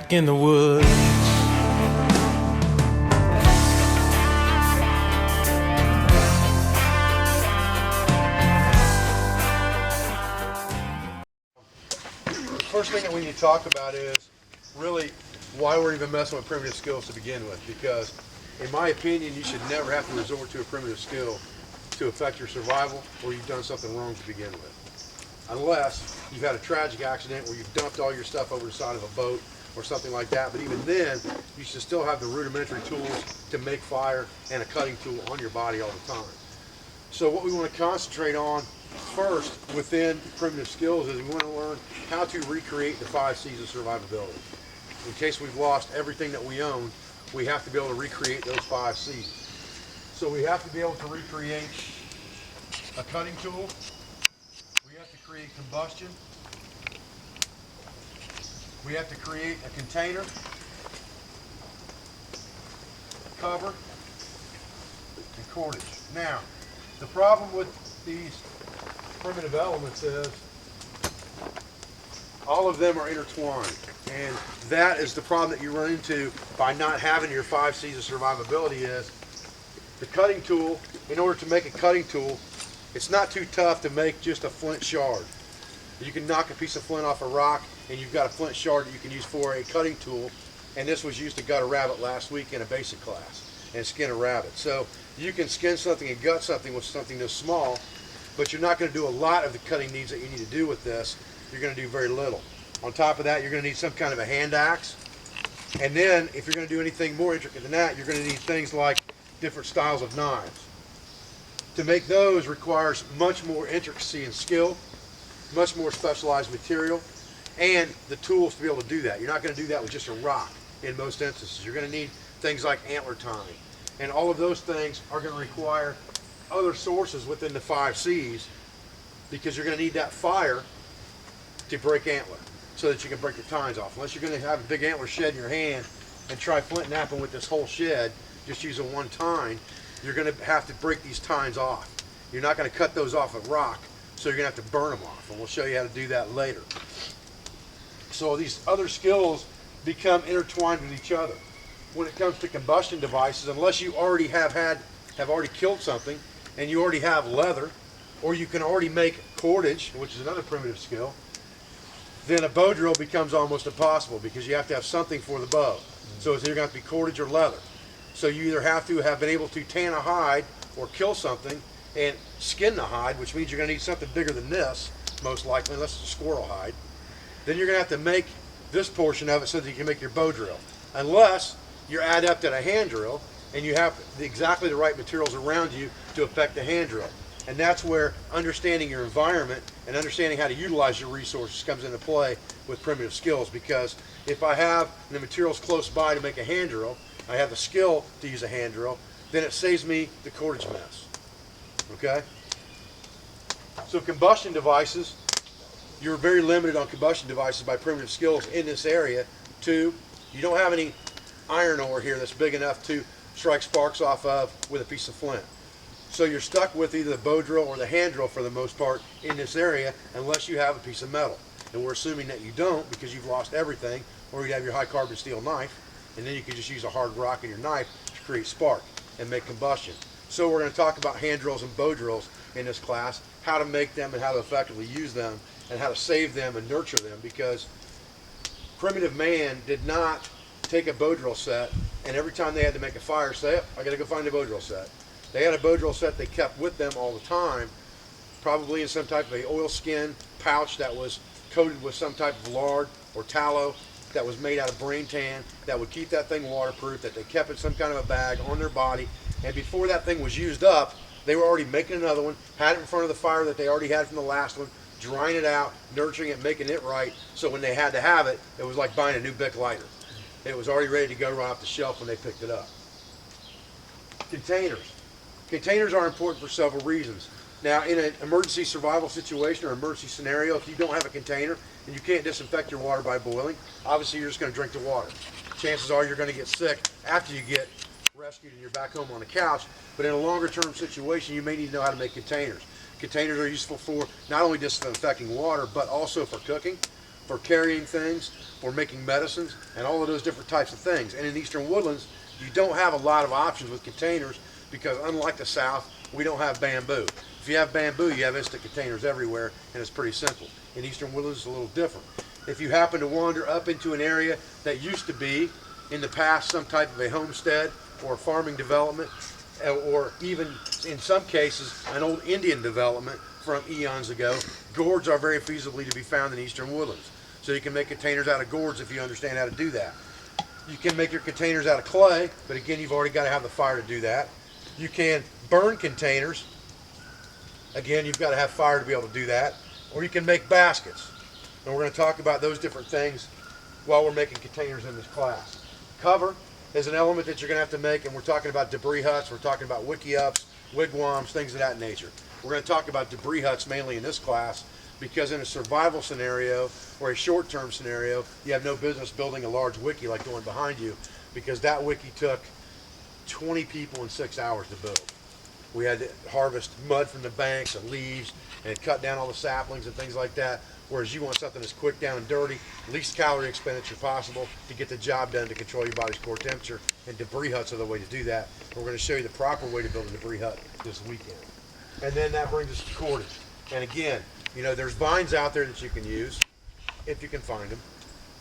back in the woods. First thing that we need to talk about is really why we're even messing with primitive skills to begin with, because in my opinion you should never have to resort to a primitive skill to affect your survival or you've done something wrong to begin with, unless you've had a tragic accident where you've dumped all your stuff over the side of a boat or something like that. But even then you should still have the rudimentary tools to make fire and a cutting tool on your body all the time. So what we want to concentrate on first within primitive skills is we want to learn how to recreate the 5 C's of survivability. In case we've lost everything that we own, we have to be able to recreate those 5 C's. So we have to be able to recreate a cutting tool, we have to create combustion, we have to create a container, cover, and cordage. Now, the problem with these primitive elements is all of them are intertwined, and that is the problem that you run into by not having your 5 C's of survivability. Is the cutting tool, in order to make a cutting tool, it's not too tough to make just a flint shard. You can knock a piece of flint off a rock and you've got a flint shard that you can use for a cutting tool, and this was used to gut a rabbit last week in a basic class and skin a rabbit. So you can skin something and gut something with something this small, but you're not going to do a lot of the cutting needs that you need to do with this. You're going to do very little. On top of that, you're going to need some kind of a hand axe. And then if you're going to do anything more intricate than that, you're going to need things like different styles of knives. To make those requires much more intricacy and skill, much more specialized material, and the tools to be able to do that. You're not going to do that with just a rock in most instances. You're going to need things like antler tying. And all of those things are going to require other sources within the 5 C's, because you're going to need that fire to break antler so that you can break the tines off. Unless you're going to have a big antler shed in your hand and try flint knapping with this whole shed, just using one tine, you're going to have to break these tines off. You're not going to cut those off with rock, so you're going to have to burn them off, and we'll show you how to do that later. So these other skills become intertwined with each other. When it comes to combustion devices, unless you already have already killed something and you already have leather, or you can already make cordage, which is another primitive skill, then a bow drill becomes almost impossible, because you have to have something for the bow. So it's either going to have to be cordage or leather. So you either have to have been able to tan a hide or kill something and skin the hide, which means you're going to need something bigger than this, most likely, unless it's a squirrel hide. Then you're going to have to make this portion of it so that you can make your bow drill. Unless you're adept at a hand drill and you have exactly the right materials around you to effect the hand drill. And that's where understanding your environment and understanding how to utilize your resources comes into play with primitive skills. Because if I have the materials close by to make a hand drill, I have the skill to use a hand drill, then it saves me the cordage mess. Okay? So combustion devices, you're very limited on combustion devices by primitive skills in this area. You don't have any iron ore here that's big enough to strike sparks off of with a piece of flint. So you're stuck with either the bow drill or the hand drill for the most part in this area, unless you have a piece of metal. And we're assuming that you don't, because you've lost everything, or you'd have your high carbon steel knife, and then you could just use a hard rock in your knife to create spark and make combustion. So we're going to talk about hand drills and bow drills in this class, how to make them and how to effectively use them, and how to save them and nurture them, because primitive man did not take a bow drill set and every time they had to make a fire say, I got to go find a bow drill set. They had a bow drill set they kept with them all the time, probably in some type of a oilskin pouch that was coated with some type of lard or tallow that was made out of brain tan, that would keep that thing waterproof, that they kept in some kind of a bag on their body. And before that thing was used up, they were already making another one, had it in front of the fire that they already had from the last one, drying it out, nurturing it, making it right, so when they had to have it, it was like buying a new Bic lighter. It was already ready to go right off the shelf when they picked it up. Containers. Containers are important for several reasons. Now, in an emergency survival situation or emergency scenario, if you don't have a container and you can't disinfect your water by boiling, obviously you're just going to drink the water. Chances are you're going to get sick after you get rescued and you're back home on the couch. But in a longer term situation, you may need to know how to make containers. Containers are useful for not only disinfecting water, but also for cooking, for carrying things, for making medicines, and all of those different types of things. And in eastern woodlands, you don't have a lot of options with containers because unlike the south, we don't have bamboo. If you have bamboo, you have instant containers everywhere, and it's pretty simple. In eastern woodlands, it's a little different. If you happen to wander up into an area that used to be, in the past, some type of a homestead or a farming development, or even in some cases, an old Indian development from eons ago, gourds are very feasibly to be found in eastern woodlands. So you can make containers out of gourds if you understand how to do that. You can make your containers out of clay, but again, you've already got to have the fire to do that. You can burn containers. Again, you've got to have fire to be able to do that. Or you can make baskets. And we're going to talk about those different things while we're making containers in this class. Cover is an element that you're going to have to make, and we're talking about debris huts, we're talking about wickiups, wigwams, things of that nature. We're going to talk about debris huts mainly in this class because in a survival scenario or a short-term scenario, you have no business building a large wickie like the one behind you because that wickie took 20 people in 6 hours to build. We had to harvest mud from the banks and leaves and cut down all the saplings and things like that. Whereas you want something that's quick, down, and dirty, least calorie expenditure possible to get the job done to control your body's core temperature. And debris huts are the way to do that. And we're going to show you the proper way to build a debris hut this weekend. And then that brings us to cordage. And again, you know, there's vines out there that you can use, if you can find them,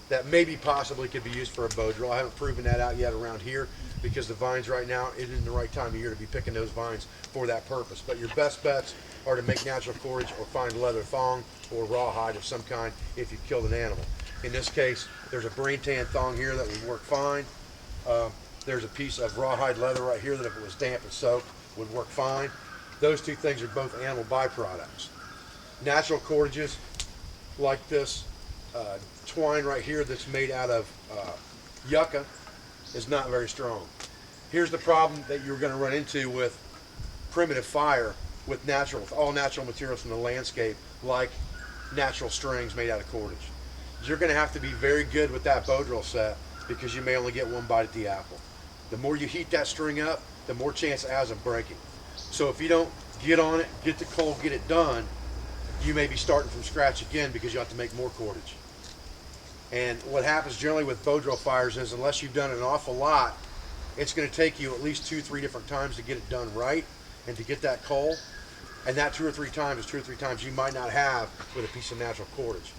that maybe possibly could be used for a bow drill. I haven't proven that out yet around here because the vines right now isn't the right time of year to be picking those vines for that purpose. But your best bets are to make natural cordage or find leather thong or rawhide of some kind if you've killed an animal. In this case, there's a brain tan thong here that would work fine. There's a piece of rawhide leather right here that if it was damp and soaked would work fine. Those two things are both animal byproducts. Natural cordages like this twine right here that's made out of yucca is not very strong. Here's the problem that you're going to run into with primitive fire with all natural materials from the landscape like natural strings made out of cordage. You're going to have to be very good with that bow drill set because you may only get one bite at the apple. The more you heat that string up, the more chance it has of breaking. So if you don't get on it, get the coal, get it done, you may be starting from scratch again because you have to make more cordage. And what happens generally with bow drill fires is unless you've done it an awful lot, it's going to take you at least 2-3 different times to get it done right and to get that coal. And that 2 or 3 times is 2 or 3 times you might not have with a piece of natural cordage.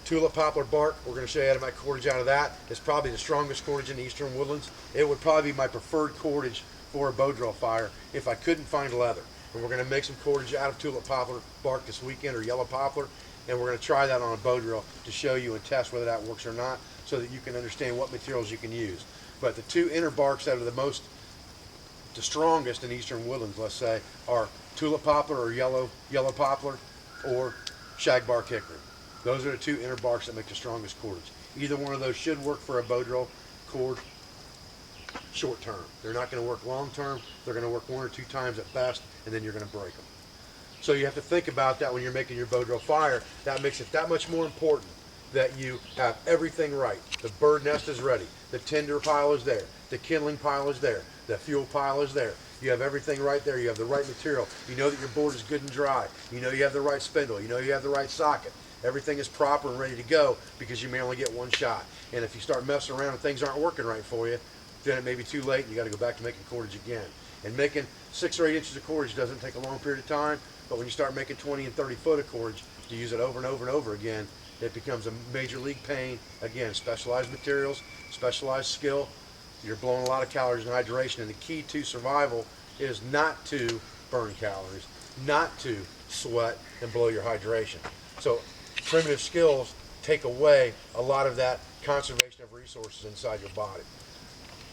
Tulip poplar bark, we're going to show you how to make cordage out of that. It's probably the strongest cordage in the eastern woodlands. It would probably be my preferred cordage for a bow drill fire if I couldn't find leather. And we're going to make some cordage out of tulip poplar bark this weekend, or yellow poplar, and we're going to try that on a bow drill to show you and test whether that works or not so that you can understand what materials you can use. But the two inner barks that are the strongest in eastern woodlands, let's say, are tulip poplar or yellow poplar or shagbark hickory. Those are the two inner barks that make the strongest cordage. Either one of those should work for a bow drill cord short term. They're not going to work long term. They're going to work 1 or 2 times at best, and then you're going to break them. So you have to think about that when you're making your bow drill fire. That makes it that much more important that you have everything right. The bird nest is ready. The tinder pile is there. The kindling pile is there. The fuel pile is there. You have everything right there. You have the right material. You know that your board is good and dry. You know you have the right spindle. You know you have the right socket. Everything is proper and ready to go because you may only get one shot. And if you start messing around and things aren't working right for you, then it may be too late and you got to go back to making cordage again. And making 6 or 8 inches of cordage doesn't take a long period of time, but when you start making 20 and 30 foot of cordage to use it over and over and over again, it becomes a major league pain. Again, specialized materials, specialized skill. You're blowing a lot of calories in hydration, and the key to survival is not to burn calories, not to sweat and blow your hydration. So primitive skills take away a lot of that conservation of resources inside your body.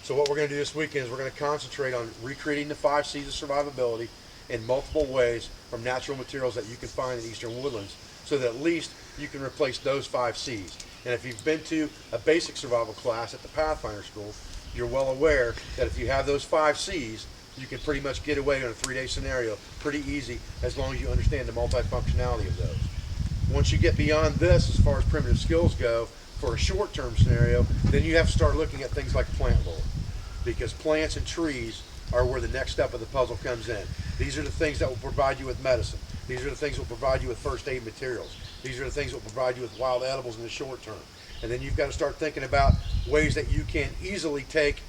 So what we're going to do this weekend is we're going to concentrate on recreating the 5 C's of survivability in multiple ways from natural materials that you can find in eastern woodlands so that at least you can replace those 5 C's. And if you've been to a basic survival class at the Pathfinder School, you're well aware that if you have those 5 C's, you can pretty much get away in a 3-day scenario pretty easy as long as you understand the multifunctionality of those. Once you get beyond this, as far as primitive skills go, for a short-term scenario, then you have to start looking at things like plant lore, because plants and trees are where the next step of the puzzle comes in. These are the things that will provide you with medicine. These are the things that will provide you with first aid materials. These are the things that will provide you with wild edibles in the short term. And then you've got to start thinking about ways that you can easily take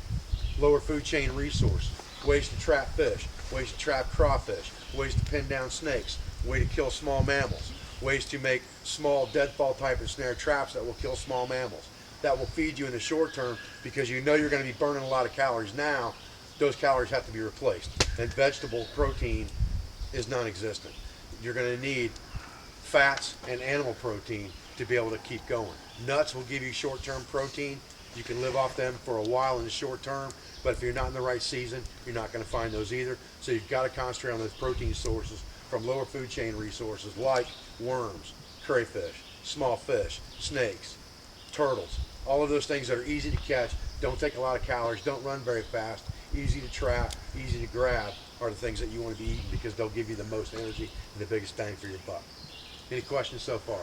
lower food chain resources, ways to trap fish, ways to trap crawfish, ways to pin down snakes, way to kill small mammals, ways to make small deadfall type and snare traps that will kill small mammals. That will feed you in the short term because you know you're going to be burning a lot of calories now. Those calories have to be replaced. And vegetable protein is non-existent. You're going to need fats and animal protein to be able to keep going. Nuts will give you short-term protein. You can live off them for a while in the short term, but if you're not in the right season, you're not going to find those either. So you've got to concentrate on those protein sources from lower food chain resources like worms, crayfish, small fish, snakes, turtles, all of those things that are easy to catch, don't take a lot of calories, don't run very fast, easy to trap, easy to grab are the things that you want to be eating because they'll give you the most energy and the biggest bang for your buck. Any questions so far?